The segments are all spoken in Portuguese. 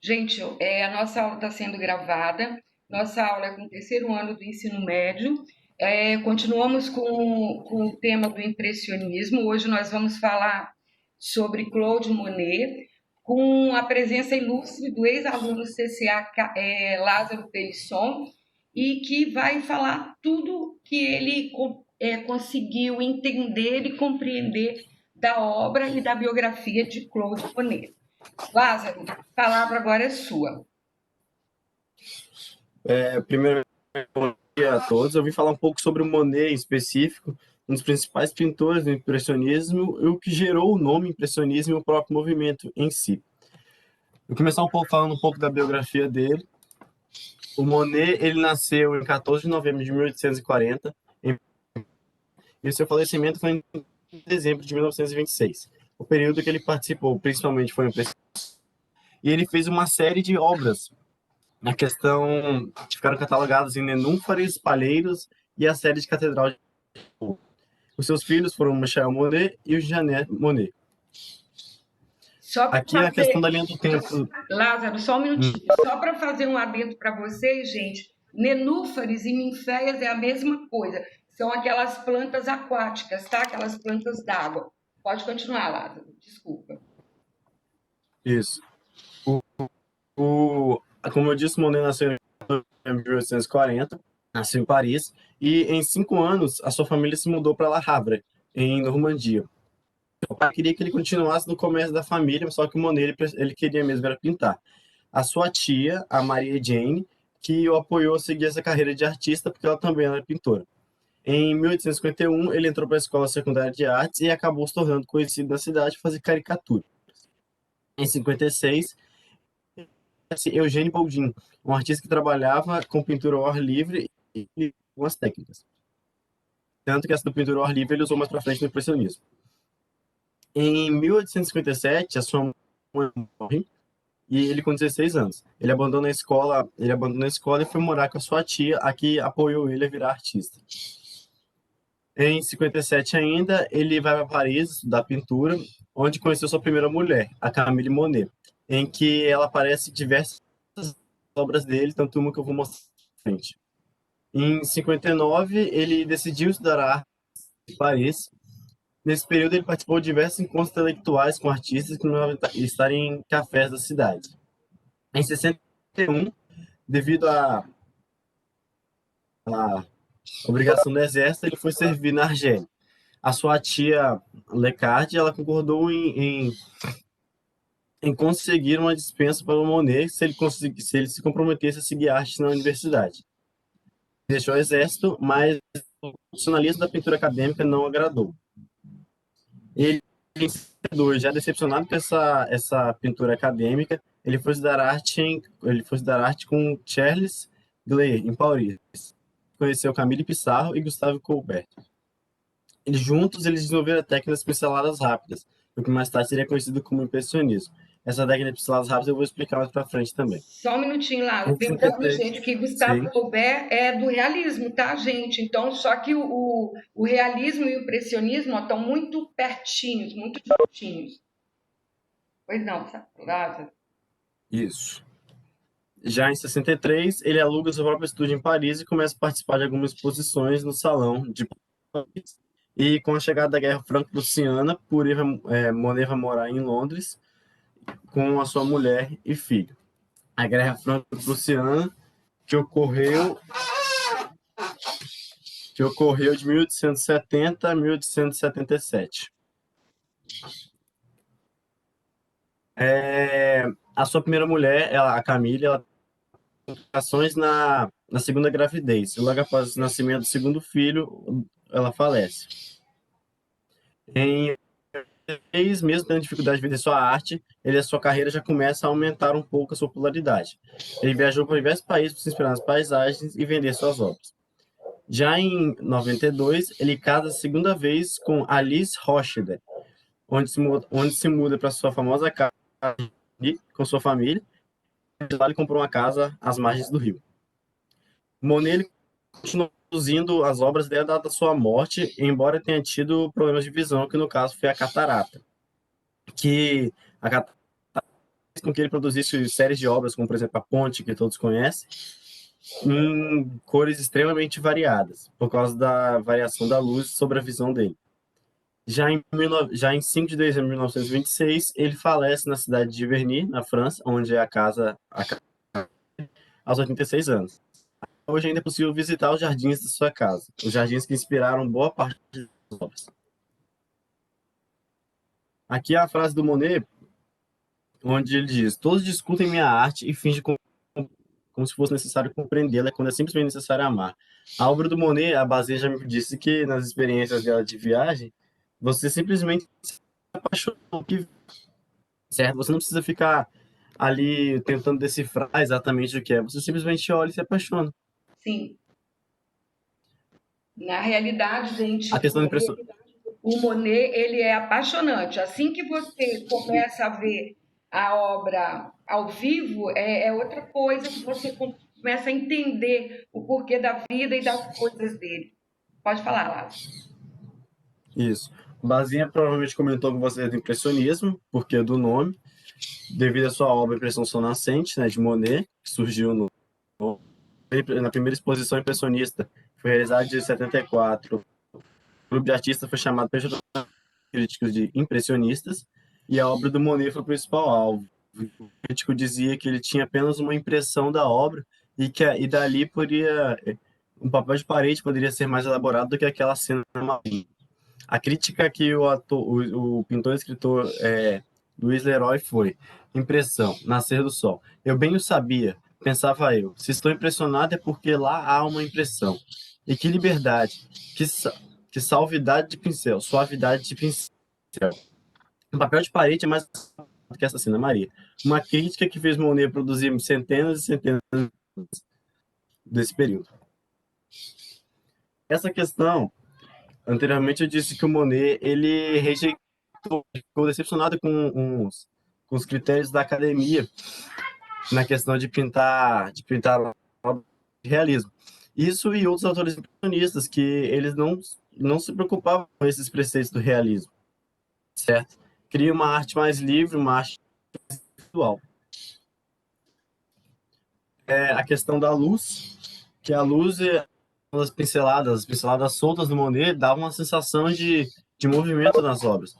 Gente, a nossa aula está sendo gravada. Nossa aula é com o terceiro ano do ensino médio. Continuamos com o tema do impressionismo. Hoje nós vamos falar sobre Claude Monet, com a presença ilustre do ex-aluno CCA, Lázaro Pelisson, e que vai falar tudo que ele conseguiu entender e compreender da obra e da biografia de Claude Monet. Lázaro, a palavra agora é sua. Primeiro, bom dia a todos. Eu vim falar um pouco sobre o Monet em específico, um dos principais pintores do impressionismo e o que gerou o nome impressionismo e o próprio movimento em si. Vou começar falando um pouco da biografia dele. O Monet, ele nasceu em 14 de novembro de 1840 e o seu falecimento foi em dezembro de 1926. O período que ele participou, principalmente, foi o impressionismo. E ele fez uma série de obras na questão que ficaram catalogadas em Nenúfares, Palheiros e a série de Catedral de Pau. Os seus filhos foram Michel Monet e o Jeanette Monet. Só para Aqui é a questão da fazer, linha do tempo. Lázaro, só um minutinho. Só para fazer um adendo para vocês, gente. Nenúfares e ninféias é a mesma coisa. São aquelas plantas aquáticas, tá? Aquelas plantas d'água. Pode continuar, Lázaro. Desculpa. Isso. Como eu disse, Monet nasceu em 1840, nasceu em Paris, e em 5 anos a sua família se mudou para La Havre, em Normandia. O pai queria que ele continuasse no comércio da família, só que o Monet ele queria mesmo era pintar. A sua tia, a Maria Jane, que o apoiou a seguir essa carreira de artista, porque ela também era pintora. Em 1851, ele entrou para a Escola Secundária de Artes e acabou se tornando conhecido na cidade por fazer caricatura. Em 56, Eugène Boldin, um artista que trabalhava com pintura ao ar livre e algumas técnicas. Tanto que essa do pintura ao ar livre ele usou mais para frente no impressionismo. Em 1857, a sua mãe morre e ele com 16 anos. Ele abandona a escola e foi morar com a sua tia, a que apoiou ele a virar artista. Em 57 ainda, ele vai para Paris estudar pintura, onde conheceu sua primeira mulher, a Camille Monet, em que ela aparece em diversas obras dele, tanto uma que eu vou mostrar na frente. Em 59, ele decidiu estudar arte em Paris. Nesse período, ele participou de diversos encontros intelectuais com artistas que não estarem em cafés da cidade. Em 61, devido à obrigação do exército, ele foi servir na Argélia. A sua tia Lecard, ela concordou em conseguir uma dispensa para o Monet se ele se comprometesse a seguir arte na universidade. Deixou o exército, mas o profissionalismo da pintura acadêmica não agradou. Ele, em 62, já decepcionado com essa pintura acadêmica, ele foi estudar arte com Charles Gley, em Paris. Conheceu Camille Pissarro e Gustave Courbet. Eles desenvolveram a técnica das pinceladas rápidas, o que mais tarde seria conhecido como impressionismo. Essa técnica de pinceladas rápidas eu vou explicar mais para frente também. Só um minutinho, Lázaro. Em Lembrando, 53, gente, que Gustavo sim, Courbet é do realismo, tá, gente? Então, só que o realismo e o impressionismo estão muito pertinhos, muito juntinhos. Pois não, Lázaro? isso. Já em 63, ele aluga seu próprio estúdio em Paris e começa a participar de algumas exposições no Salão de Paris. E com a chegada da Guerra Franco-Prussiana, Monet vai morar em Londres com a sua mulher e filho. A Guerra Franco-Prussiana que ocorreu de 1870 a 1877. A sua primeira mulher, a Camille, ela teve complicações na segunda gravidez. E logo após o nascimento do segundo filho, ela falece. Em 6 mesmo tendo dificuldade de vender sua arte, a sua carreira já começa a aumentar um pouco a sua popularidade. Ele viajou para diversos países para se inspirar nas paisagens e vender suas obras. Já em 92, ele casa a segunda vez com Alice Rochede, onde se muda para sua famosa casa com sua família. De lá ele comprou uma casa às margens do rio. Monet ele continuou produzindo as obras desde a data da sua morte, embora tenha tido problemas de visão, que no caso foi a catarata. Que a catarata com que ele produzisse séries de obras, como, por exemplo, A Ponte, que todos conhecem, em cores extremamente variadas, por causa da variação da luz sobre a visão dele. Já em 5 de dezembro de 1926, ele falece na cidade de Giverny, na França, onde é aos 86 anos. Hoje ainda é possível visitar os jardins de sua casa, os jardins que inspiraram boa parte das obras. Aqui é a frase do Monet, onde ele diz: todos discutem minha arte e fingem como se fosse necessário compreendê-la quando é simplesmente necessário amar. A obra do Monet, a Bazin já me disse que nas experiências dela de viagem, você simplesmente se apaixona, certo? Você não precisa ficar ali tentando decifrar exatamente o que é, você simplesmente olha e se apaixona. Sim. Na realidade, A gente, questão da impressão. o Monet, ele é apaixonante. Assim que você começa a ver a obra ao vivo, é outra coisa que você começa a entender o porquê da vida e das coisas dele. Pode falar, Lázaro. Isso. Bazinha provavelmente comentou com você do impressionismo, porque do nome, devido à sua obra Impressão Sonascente, né, de Monet, que surgiu na primeira exposição impressionista, foi realizada em 74. O grupo de artistas foi chamado pelos críticos de impressionistas, e a obra do Monet foi o principal alvo. O crítico dizia que ele tinha apenas uma impressão da obra e dali poderia um papel de parede poderia ser mais elaborado do que aquela cena marinha. A crítica que o pintor e escritor Luiz Leroy foi: impressão, nascer do sol. Eu bem o sabia, pensava eu. Se estou impressionado é porque lá há uma impressão. E que liberdade, que salvidade de pincel, suavidade de pincel. Um papel de parede é mais do que Assassina Maria. Uma crítica que fez Monet produzir centenas e centenas desse período. Essa questão, anteriormente eu disse que o Monet, ele rejeitou, ficou decepcionado com os critérios da academia na questão de pintar de realismo. Isso e outros autores impressionistas, que eles não se preocupavam com esses preceitos do realismo, certo? Cria uma arte mais livre, uma arte visual. A questão da luz, que a luz é as pinceladas soltas do Monet davam uma sensação de movimento nas obras.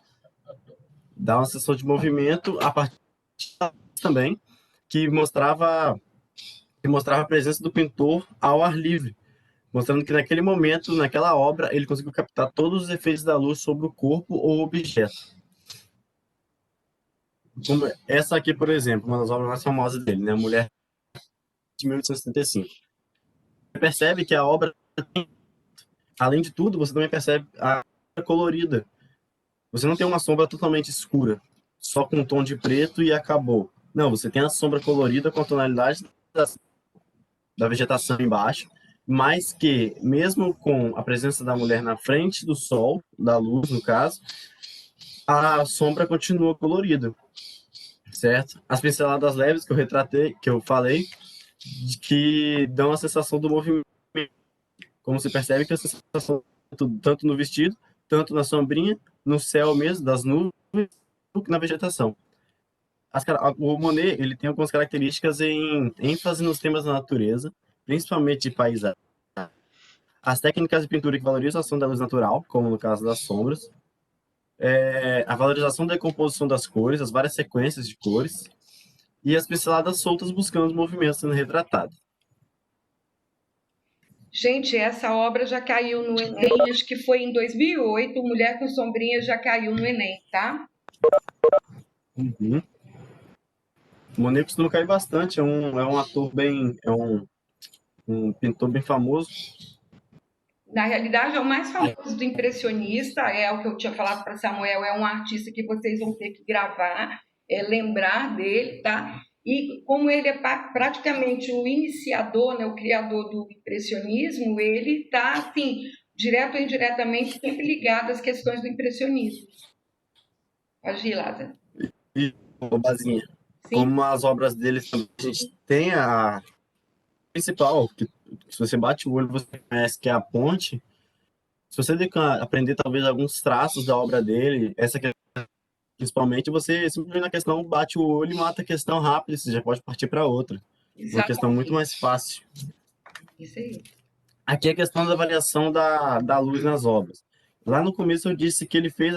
Dá uma sensação de movimento a partir também, que mostrava a presença do pintor ao ar livre, mostrando que naquele momento, naquela obra, ele conseguiu captar todos os efeitos da luz sobre o corpo ou objeto. Como essa aqui, por exemplo, uma das obras mais famosas dele, né? A Mulher de 1875. Você percebe que a obra, além de tudo, você também percebe a colorida. Você não tem uma sombra totalmente escura, só com um tom de preto e acabou. Não, você tem a sombra colorida com a tonalidade da vegetação embaixo, mas que, mesmo com a presença da mulher na frente do sol, da luz, no caso, a sombra continua colorida, certo? As pinceladas leves que eu retratei, que eu falei, que dão a sensação do movimento. Como você percebe que a sensação, tanto no vestido, tanto na sombrinha, no céu mesmo, das nuvens, na vegetação. O Monet ele tem algumas características em ênfase nos temas da natureza, principalmente de paisagem. As técnicas de pintura que valorizam a ação da luz natural, como no caso das sombras, a valorização da decomposição das cores, as várias sequências de cores, e as pinceladas soltas buscando os movimentos sendo retratados. Gente, essa obra já caiu no Enem, acho que foi em 2008, Mulher com Sombrinha já caiu no Enem, tá? Uhum. O Monet costuma cair bastante, é um ator bem, um pintor bem famoso. Na realidade, é o mais famoso do impressionista, é o que eu tinha falado para Samuel, é um artista que vocês vão ter que gravar, lembrar dele, tá? E como ele é praticamente o iniciador, né, o criador do impressionismo, ele está, assim, direto ou indiretamente, sempre ligado às questões do impressionismo. Pode ir, Lázaro. E o Bazinha, Sim. como as obras dele, a gente tem a principal, que se você bate o olho, você conhece que é a Ponte. Se você aprender talvez alguns traços da obra dele, essa que Principalmente você simplesmente na questão bate o olho e mata a questão rápido, você já pode partir para outra. Uma questão muito Exatamente. mais fácil. Isso aí. Aqui é a questão da variação da luz nas obras. Lá no começo eu disse que ele fez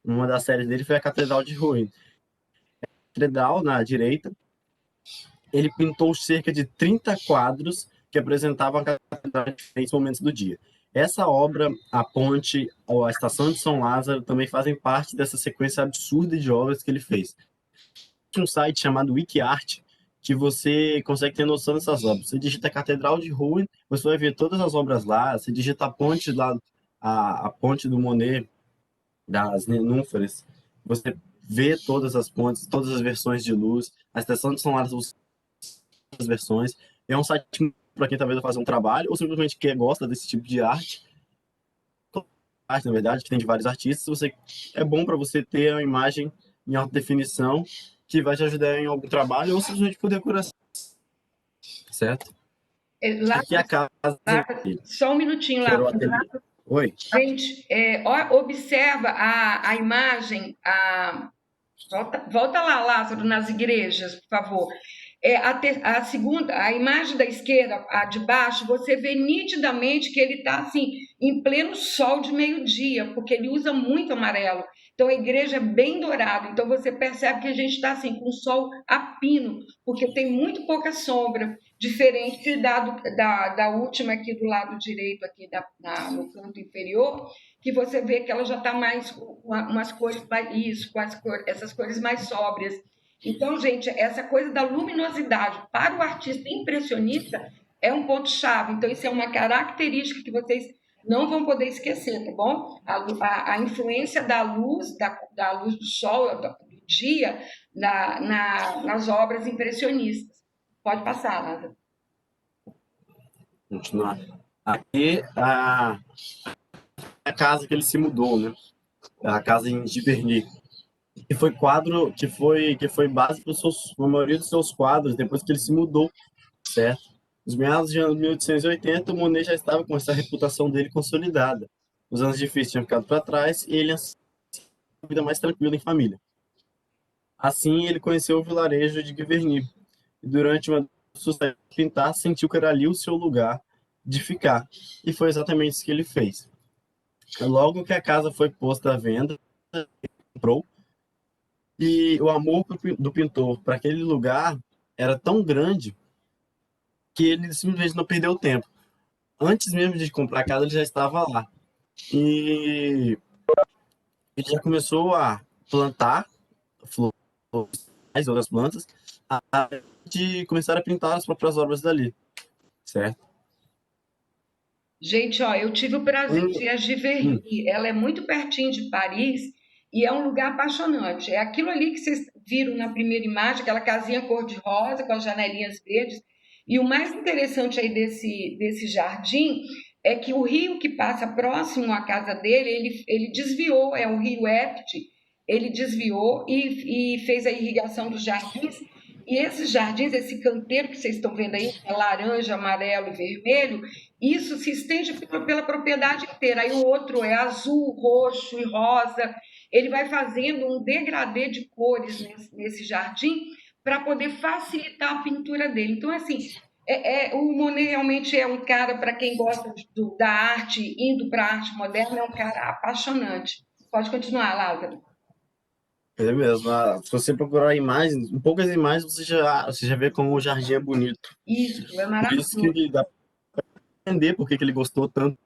uma das séries dele foi a Catedral de Rouen. Catedral, na direita, ele pintou cerca de 30 quadros que apresentavam a catedral em diferentes momentos do dia. Essa obra, a ponte ou a estação de São Lázaro também fazem parte dessa sequência absurda de obras que ele fez. Tem um site chamado WikiArt que você consegue ter noção dessas obras. Você digita Catedral de Rouen, você vai ver todas as obras lá. Você digita a ponte lá, a ponte do Monet, das Nenúfares. Você vê todas as pontes, todas as versões de luz. A estação de São Lázaro, as versões. É um site para quem talvez fazer um trabalho ou simplesmente quer gosta desse tipo de arte, na verdade, que tem de vários artistas. Você é bom para você ter uma imagem em alta definição que vai te ajudar em algum trabalho ou simplesmente por decoração, certo? Lá, Aqui é a casa dele, só um minutinho que lá. era o ateliê. Oi? Gente, observa a imagem, volta lá, Lázaro, nas igrejas, por favor. A segunda, a imagem da esquerda, a de baixo, você vê nitidamente que ele está assim, em pleno sol de meio-dia, porque ele usa muito amarelo. Então a igreja é bem dourada. Então você percebe que a gente está assim, com o sol a pino, porque tem muito pouca sombra, diferente da última aqui do lado direito, aqui no canto inferior, que você vê que ela já está mais com umas cores mais, isso, essas cores mais sóbrias. Então, gente, essa coisa da luminosidade para o artista impressionista é um ponto-chave. Então, isso é uma característica que vocês não vão poder esquecer, tá bom? A influência da luz, da luz do sol, do dia, nas obras impressionistas. Pode passar, Lázaro. Continuar. Aqui a casa que ele se mudou, né? A casa em Giverny, que foi quadro, que foi base para a maioria dos seus quadros depois que ele se mudou, certo? Nos meados de 1880, o Monet já estava com essa reputação dele consolidada. Os anos difíceis tinham ficado para trás e ele uma vida mais tranquila em família. Assim, ele conheceu o vilarejo de Giverny e durante uma sucessão de pintar, sentiu que era ali o seu lugar de ficar. E foi exatamente isso que ele fez. Logo que a casa foi posta à venda, ele comprou, e o amor do pintor para aquele lugar era tão grande que ele simplesmente não perdeu tempo. Antes mesmo de comprar a casa, ele já estava lá. E ele já começou a plantar flores e outras plantas, a de começar a pintar as próprias obras dali, certo? Gente, ó, eu tive o prazer de ir a Hum, Giverny. Ela é muito pertinho de Paris e é um lugar apaixonante. É aquilo ali que vocês viram na primeira imagem, aquela casinha cor-de-rosa com as janelinhas verdes. E o mais interessante aí desse jardim é que o rio que passa próximo à casa dele, ele desviou, é o rio Epte, ele desviou e fez a irrigação dos jardins. E esses jardins, esse canteiro que vocês estão vendo aí, é laranja, amarelo e vermelho, isso se estende pela propriedade inteira. Aí o outro é azul, roxo e rosa. Ele vai fazendo um degradê de cores nesse jardim para poder facilitar a pintura dele. Então, assim, o Monet realmente é um cara, para quem gosta da arte, indo para a arte moderna, é um cara apaixonante. Pode continuar, Lázaro. é mesmo. Se você procurar imagens, em poucas imagens você já vê como o jardim é bonito. Isso, é Por isso maravilhoso. que dá para entender por que ele gostou tanto.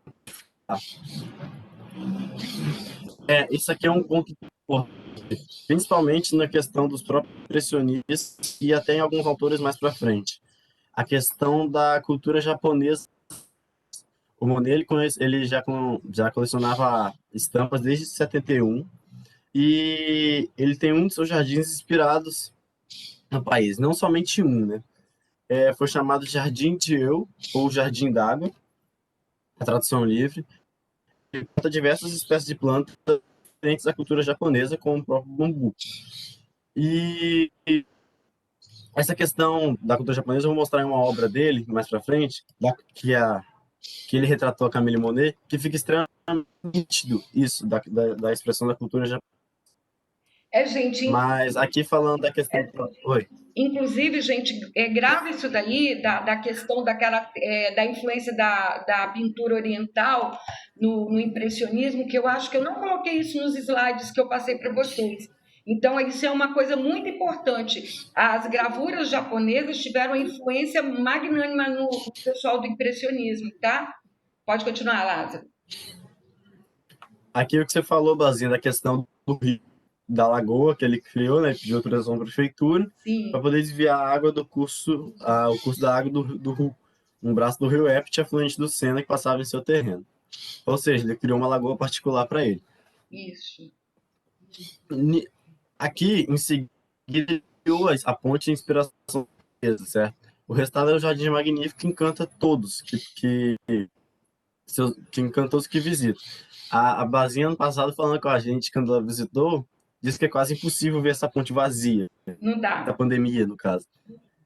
Isso aqui é um ponto importante, principalmente na questão dos próprios impressionistas e até em alguns autores mais para frente. A questão da cultura japonesa. O Monet ele já colecionava estampas desde 71 e ele tem um de seus jardins inspirados no país, não somente um, né? Foi chamado Jardim de Eu ou Jardim d'Água, a tradução livre, e conta diversas espécies de plantas diferentes da cultura japonesa, como o próprio bambu. E essa questão da cultura japonesa eu vou mostrar em uma obra dele mais para frente, que ele retratou a Camille Monet, que fica extremamente nítido isso da expressão da cultura japonesa. Gente, Mas aqui falando da questão. Oi. inclusive, gente, é grave isso daí, da questão da influência da pintura oriental no impressionismo, que eu acho que eu não coloquei isso nos slides que eu passei para vocês. Então, isso é uma coisa muito importante. As gravuras japonesas tiveram influência magnânima no pessoal do impressionismo, tá? Pode continuar, Lázaro. Aqui o que você falou, Basinha, da questão do rio, da lagoa que ele criou, né? Pediu autorização para a prefeitura para Sim, poder desviar a água do curso, o curso da água um braço do rio Epte, afluente do Sena, que passava em seu terreno. Ou seja, ele criou uma lagoa particular para ele. isso. Aqui, em seguida, ele criou a ponte de inspiração, certo? O restado é o Jardim Magnífico que encanta todos, que encanta todos que visitam. A Basinha, ano passado, falando com a gente, quando ela visitou, disse que é quase impossível ver essa ponte vazia, Não da dá. pandemia, no caso,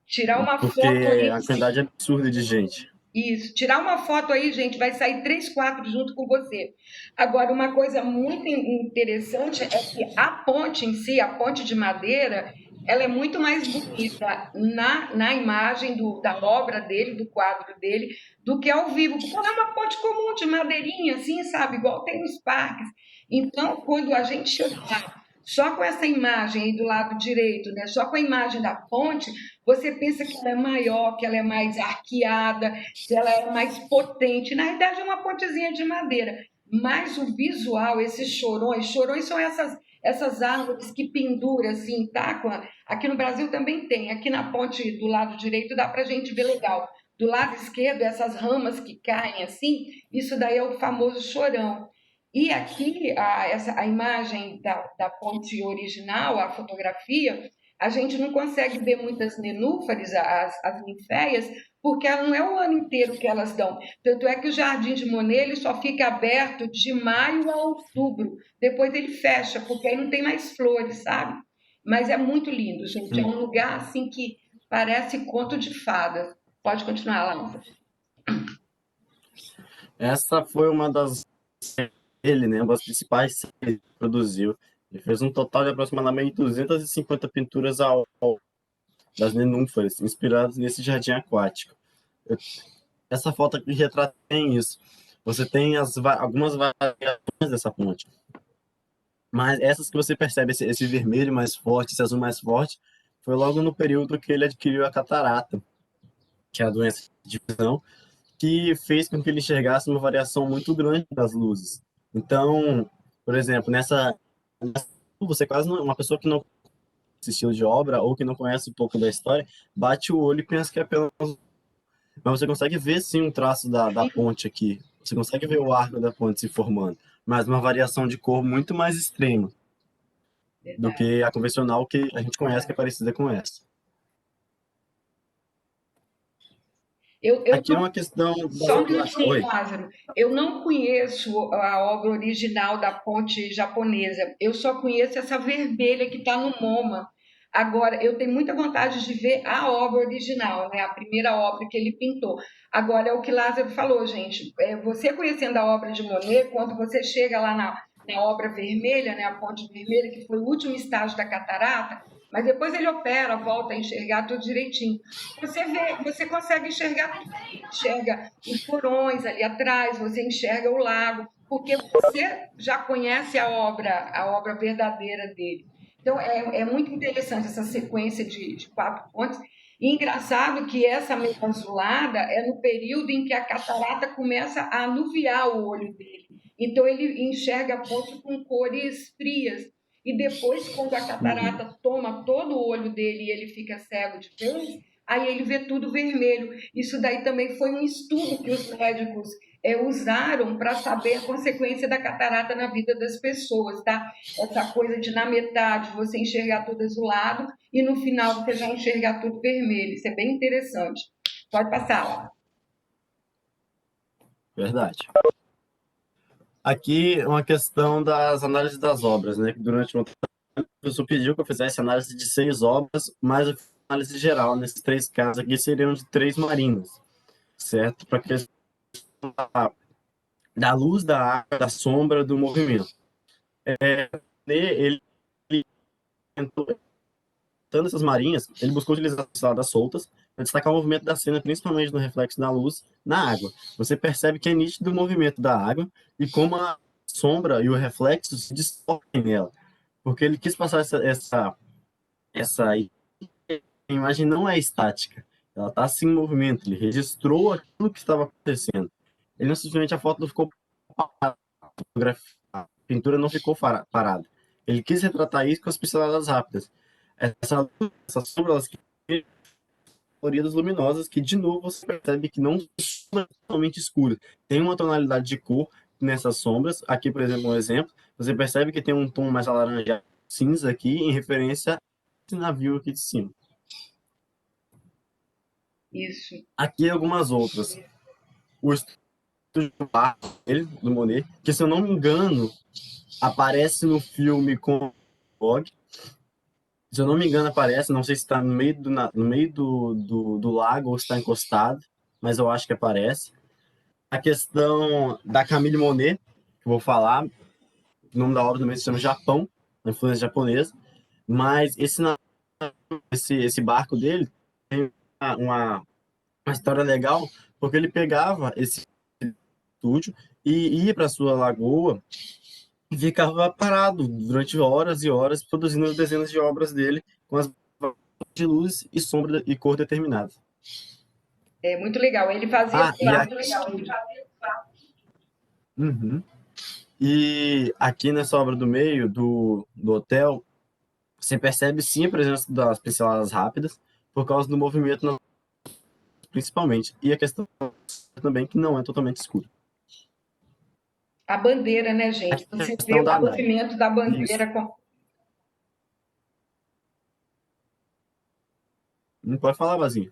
Tirar uma porque foto aí. a quantidade é absurda de gente. Isso, tirar uma foto aí, gente, vai sair três, quatro junto com você. Agora, uma coisa muito interessante é que a ponte em si, a ponte de madeira, ela é muito mais bonita na imagem da obra dele, do quadro dele, do que ao vivo, porque ela é uma ponte comum de madeirinha, assim, sabe, igual tem nos parques. Então, quando a gente chega lá, só com essa imagem aí do lado direito, né, só com a imagem da ponte, você pensa que ela é maior, que ela é mais arqueada, que ela é mais potente. Na verdade, é uma pontezinha de madeira. Mas o visual, esses chorões são essas árvores que penduram assim, tá? Aqui no Brasil também tem. Aqui na ponte do lado direito dá para a gente ver legal. Do lado esquerdo, essas ramas que caem assim, isso daí é o famoso chorão. E aqui, a imagem da ponte original, a fotografia, a gente não consegue ver muitas nenúfares, as ninféias, porque ela não é o ano inteiro que elas dão. Tanto é que o Jardim de Monet ele só fica aberto de maio a outubro. Depois ele fecha, porque aí não tem mais flores, sabe? Mas é muito lindo, gente. É um lugar assim que parece conto de fadas. Pode continuar, Lança. Essa foi uma das ele, né, uma das principais séries que ele produziu. Ele fez um total de aproximadamente 250 pinturas das nenúfares, inspiradas nesse jardim aquático. Essa foto aqui retrata bem isso. Você tem algumas variações dessa ponte, mas essas que você percebe, esse vermelho mais forte, esse azul mais forte, foi logo no período que ele adquiriu a catarata, que é a doença de visão, que fez com que ele enxergasse uma variação muito grande das luzes. Então, por exemplo, você quase não, uma pessoa que não conhece esse estilo de obra ou que não conhece um pouco da história, bate o olho e pensa que é apenas. Mas você consegue ver sim um traço da ponte aqui. Você consegue ver o arco da ponte se formando, mas uma variação de cor muito mais extrema do Verdade. que a convencional que a gente conhece, que é parecida com essa. Eu Aqui é uma questão Só um minutinho, Oi. Lázaro. Eu não conheço a obra original da ponte japonesa. Eu só conheço essa vermelha que está no MoMA. Agora, eu tenho muita vontade de ver a obra original, né? A primeira obra que ele pintou. Agora, é o que Lázaro falou, gente. Você conhecendo a obra de Monet, quando você chega lá na obra vermelha, né? A ponte vermelha, que foi o último estágio da catarata, mas depois ele opera, volta a enxergar tudo direitinho. Você vê, você consegue enxergar tudo, enxerga os porões ali atrás, você enxerga o lago, porque você já conhece a obra verdadeira dele. Então, é muito interessante essa sequência de quatro pontes. E engraçado que essa meio azulada é no período em que a catarata começa a anuviar o olho dele. Então, ele enxerga a ponte com cores frias. E depois, quando a Uhum. catarata toma todo o olho dele e ele fica cego de vez, aí ele vê tudo vermelho. Isso daí também foi um estudo que os médicos usaram para saber a consequência da catarata na vida das pessoas, tá? Essa coisa de na metade você enxergar tudo azulado e no final você já enxergar tudo vermelho. Isso é bem interessante. Pode passar lá. Verdade. Aqui é uma questão das análises das obras, né? Durante o professor pediu que eu fizesse análise de 6 obras, mas eu fiz análise geral. Nesses 3 casos aqui seriam de 3 marinas, certo? Para a questão da luz, da água, da sombra, do movimento. Ele Tendo essas marinhas, ele buscou utilizar pinceladas soltas para destacar o movimento da cena, principalmente no reflexo da luz na água. Você percebe que é nítido o movimento da água e como a sombra e o reflexo se distorcem nela. Porque ele quis passar essa a imagem não é estática, ela está assim em movimento, ele registrou aquilo que estava acontecendo. Ele não simplesmente a foto não ficou parada, a pintura não ficou parada. Ele quis retratar isso com as pinceladas rápidas. Essas sombras coloridas luminosas que, de novo, você percebe que não são totalmente escuras. Tem uma tonalidade de cor nessas sombras. Aqui, por exemplo, um exemplo, você percebe que tem um tom mais alaranjado, cinza aqui, em referência a esse navio aqui de cima. Isso. Aqui algumas outras. O estúdio dele, do Monet, que se eu não me engano, aparece no filme com o Gog. Se eu não me engano, aparece, não sei se está no meio no meio do lago ou se está encostado, mas eu acho que aparece. A questão da Camille Monet, que eu vou falar, o nome da obra também se chama Japão, a influência japonesa, mas esse barco dele tem uma, uma história legal, porque ele pegava esse estúdio e ia para sua lagoa e ficava parado durante horas e horas produzindo dezenas de obras dele com as de luz e sombra e cor determinadas. É muito legal. Ele fazia Ah, os e, a... quadros. Uhum. E aqui nessa obra do meio do hotel, você percebe sim a presença das pinceladas rápidas por causa do movimento principalmente. E a questão também que não é totalmente escuro. A bandeira, né, gente? Aqui é a Você vê questão o da nave. movimento da Isso. bandeira com. Não pode falar, Vazinho.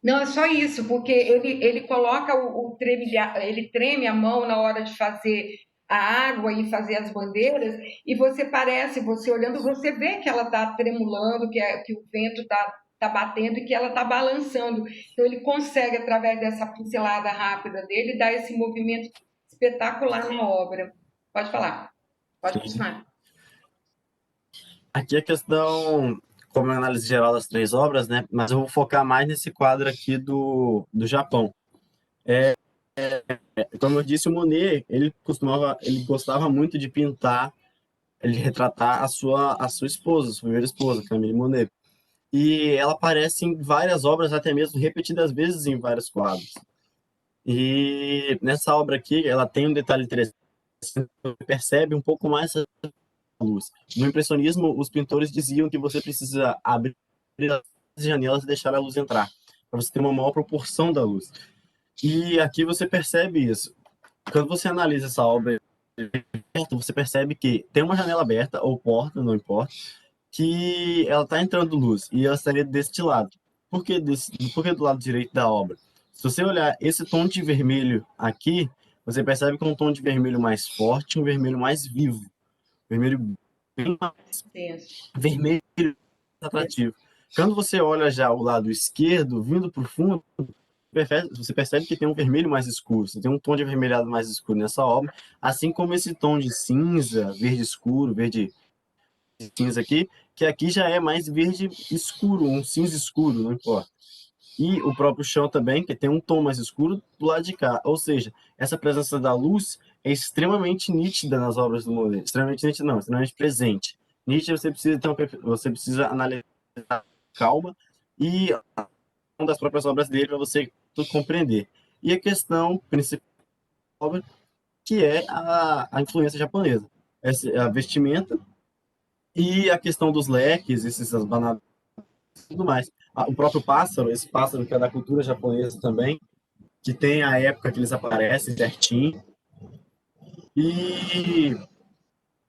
Não, é só isso, porque ele coloca o tremilhar, ele treme a mão na hora de fazer a água e fazer as bandeiras, e você parece, você olhando, você vê que ela está tremulando, que o vento tá batendo e que ela está balançando. Então ele consegue, através dessa pincelada rápida dele, dar esse movimento espetacular na obra. Pode falar, pode Sim. continuar. Aqui a questão, como é a análise geral das três obras, né? Mas eu vou focar mais nesse quadro aqui do Japão. Como eu disse, o Monet, ele gostava muito de pintar, ele retratar a sua esposa, a sua primeira esposa, Camille Monet. E ela aparece em várias obras, até mesmo repetidas vezes em vários quadros. E nessa obra aqui, ela tem um detalhe interessante, você percebe um pouco mais a luz. No impressionismo, os pintores diziam que você precisa abrir as janelas e deixar a luz entrar, para você ter uma maior proporção da luz. E aqui você percebe isso. Quando você analisa essa obra, você percebe que tem uma janela aberta, ou porta, não importa, que ela está entrando luz, e ela estaria deste lado. Por que do lado direito da obra? Se você olhar esse tom de vermelho aqui, você percebe que é um tom de vermelho mais forte, um vermelho mais vivo. Vermelho bem mais Isso. vermelho atrativo. Quando você olha já o lado esquerdo, vindo para o fundo, você percebe que tem um vermelho mais escuro, você tem um tom de avermelhado mais escuro nessa obra, assim como esse tom de cinza, verde escuro, verde cinza aqui, que aqui já é mais verde escuro, um cinza escuro, não importa. E o próprio chão também, que tem um tom mais escuro do lado de cá. Ou seja, essa presença da luz é extremamente nítida nas obras do Monet. Extremamente nítida, não, extremamente presente. Nítida você precisa analisar calma e uma das próprias obras dele para você compreender. E a questão principal, que é a influência japonesa. Essa, a vestimenta e a questão dos leques, essas bananas e tudo mais. O próprio pássaro, esse pássaro que é da cultura japonesa também, que tem a época que eles aparecem certinho. E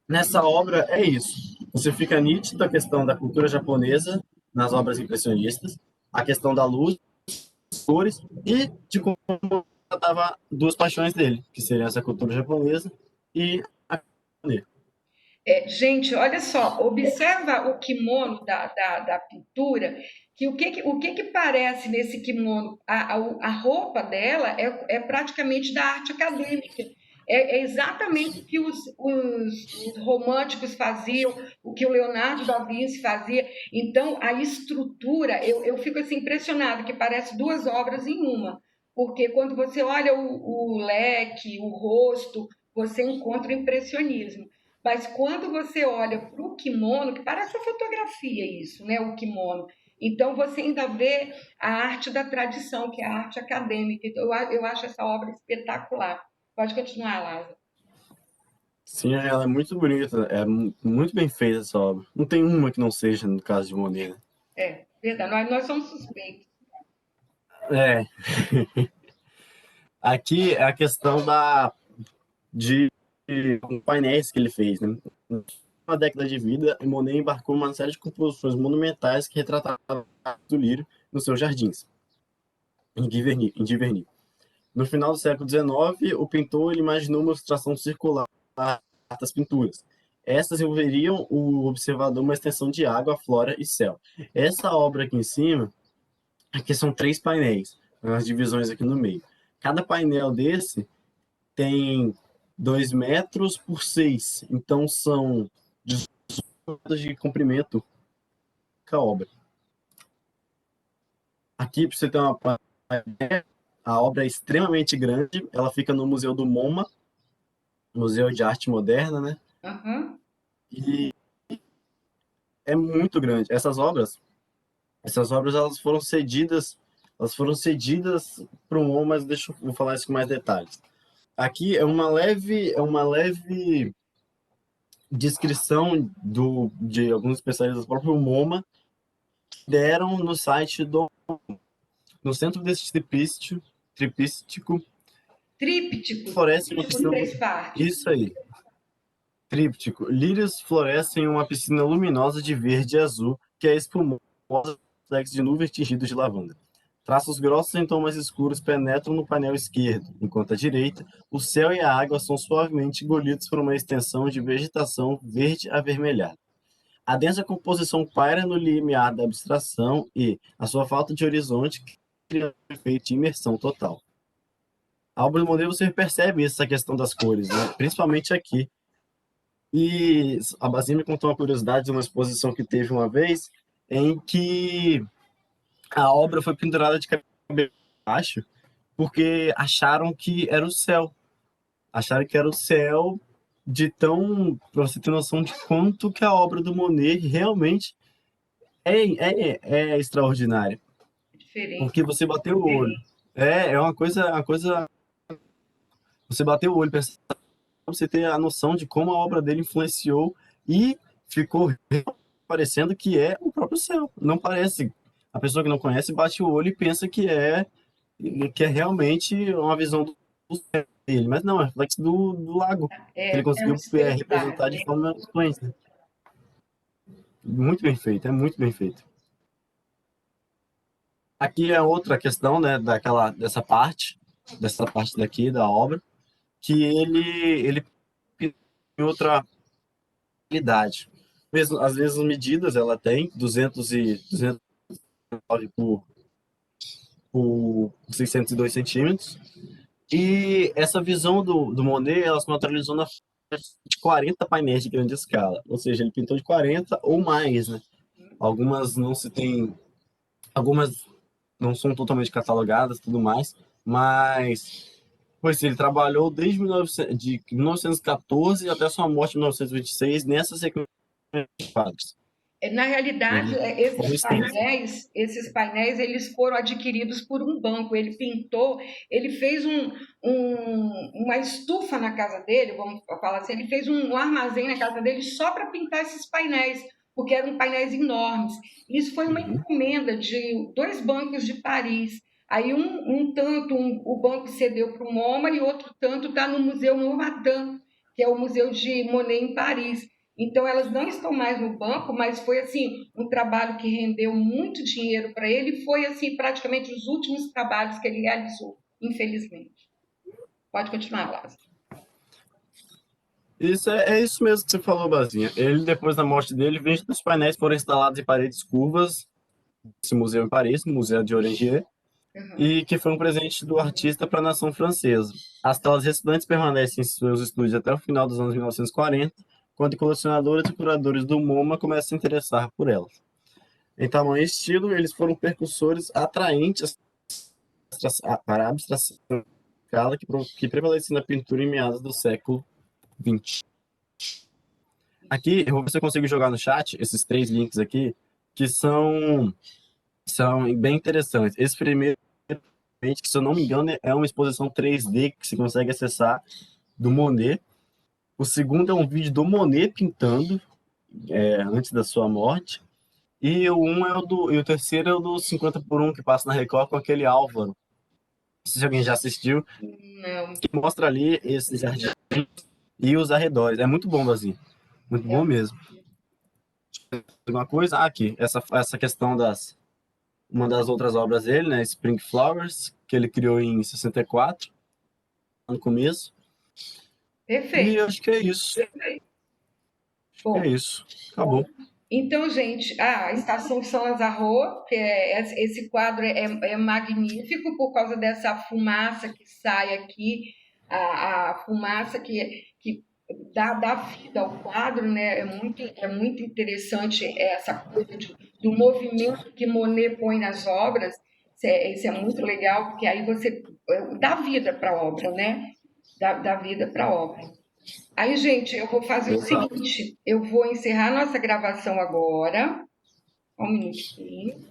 nessa obra é isso. Você fica nítido a questão da cultura japonesa nas obras impressionistas, a questão da luz, cores e de como tratava duas paixões dele, que seriam essa cultura japonesa e a japonesa. Gente, olha só, observa o kimono da pintura, que o que parece nesse kimono? A roupa dela é praticamente da arte acadêmica. É exatamente o que os românticos faziam, o que o Leonardo da Vinci fazia. Então, a estrutura, eu fico assim impressionada, que parece duas obras em uma, porque quando você olha o leque, o rosto, você encontra o impressionismo. Mas quando você olha para o kimono, que parece uma fotografia isso, né? O kimono. Então você ainda vê a arte da tradição, que é a arte acadêmica. Então, eu acho essa obra espetacular. Pode continuar, Lázaro. Sim, ela é muito bonita, é muito bem feita essa obra. Não tem uma que não seja, no caso de Monet, né? É, verdade. Nós somos suspeitos. É, aqui é a questão de painéis que ele fez, né? Uma década de vida, Monet embarcou uma série de composições monumentais que retratavam o lírio nos seus jardins, em Giverny. No final do século XIX, o pintor ele imaginou uma ilustração circular das pinturas. Essas envolveriam o observador uma extensão de água, flora e céu. Essa obra aqui em cima, aqui são 3 painéis, as divisões aqui no meio. Cada painel desse tem 2 metros por 6, então são 18 metros de comprimento a obra. Aqui, para você ter uma a obra é extremamente grande, ela fica no Museu do MoMA, Museu de Arte Moderna, né? Aham. E é muito grande. Essas obras elas foram cedidas para o MoMA, mas vou falar isso com mais detalhes. Aqui é uma leve descrição de alguns especialistas do próprio MoMA que deram no site no centro desse tripístico Tríptico, floresce uma tríptico em piscina. 3 partes. Isso aí, tríptico. Lírios florescem em uma piscina luminosa de verde e azul que é espumosa reflexo de nuvens tingidos de lavanda. Traços grossos em tons mais escuros penetram no painel esquerdo, enquanto à direita, o céu e a água são suavemente engolidos por uma extensão de vegetação verde avermelhada. A densa composição paira no limiar da abstração e a sua falta de horizonte cria um efeito de imersão total. A obra do Monet você percebe essa questão das cores, né? Principalmente aqui. E a Basia me contou uma curiosidade de uma exposição que teve uma vez, em que a obra foi pendurada de cabeça baixo, porque acharam que era o céu. Acharam que era o céu de tão. Para você ter noção de quanto que a obra do Monet realmente é extraordinária. Diferente. Porque você bateu o olho. É uma coisa. Você bateu o olho, para você ter a noção de como a obra dele influenciou e ficou parecendo que é o próprio céu. Não parece. A pessoa que não conhece bate o olho e pensa que é realmente uma visão do céu dele, mas não, é reflexo do lago, que ele É um conseguiu espelhar, representar né? de forma fluente. Muito bem feito, é muito bem feito. Aqui é outra questão, né, dessa parte daqui da obra, que ele tem outra qualidade. Mesmo, às vezes as medidas ela tem 209 por 602 centímetros. E essa visão do Monet, ela se materializou de 40 painéis de grande escala. Ou seja, ele pintou de 40 ou mais, né? Algumas não se tem, algumas não são totalmente catalogadas e tudo mais, mas pois ele trabalhou desde 1914 até sua morte em 1926 nessa sequência de quadros. Na realidade, Ele foi extenso. esses painéis, eles foram adquiridos por um banco. Ele pintou, ele fez uma estufa na casa dele, vamos falar assim, ele fez um armazém na casa dele só para pintar esses painéis, porque eram painéis enormes. Isso foi uma Uhum. encomenda de 2 bancos de Paris. Aí o banco cedeu para o MoMA e outro tanto está no Museu Normandin, que é o museu de Monet em Paris. Então, elas não estão mais no banco, mas foi assim um trabalho que rendeu muito dinheiro para ele e foi assim praticamente os últimos trabalhos que ele realizou, infelizmente. Pode continuar, Lázaro. É isso mesmo que você falou, Basinha. Ele, depois da morte dele, 20 dos painéis foram instalados em paredes curvas desse museu em Paris, no Museu de Orangier, Uhum. e que foi um presente do artista para a nação francesa. As telas restantes permanecem em seus estúdios até o final dos anos 1940, quando colecionadores e curadores do MoMA começam a se interessar por elas. Em tamanho e estilo, eles foram percussores atraentes para a abstração escala que prevalecia na pintura em meados do século XX. Aqui, eu vou ver se eu consigo jogar no chat esses três links aqui, que são bem interessantes. Esse primeiro, que se eu não me engano, é uma exposição 3D que se consegue acessar do Monet. O segundo é um vídeo do Monet pintando antes da sua morte. E o terceiro é o do 50 por 1 que passa na Record com aquele Álvaro. Não sei se alguém já assistiu, Não, que mostra ali esses jardins e os arredores. É muito bom, Bazinho. Muito bom realmente. mesmo. Alguma coisa? Ah, aqui, essa questão uma das outras obras dele, né, Spring Flowers, que ele criou em 64, no começo. E Perfeito. acho que é isso. Acho que é Bom, isso. Acabou. então, gente, a Estação São Lazaro, que esse quadro é magnífico por causa dessa fumaça que sai aqui, a fumaça que dá vida ao quadro, né? É muito interessante essa coisa do movimento que Monet põe nas obras. Isso é muito legal, porque aí você dá vida para a obra, né? Dá vida para a obra. Aí, gente, eu vou fazer o Exato. seguinte: eu vou encerrar nossa gravação agora. Um minutinho.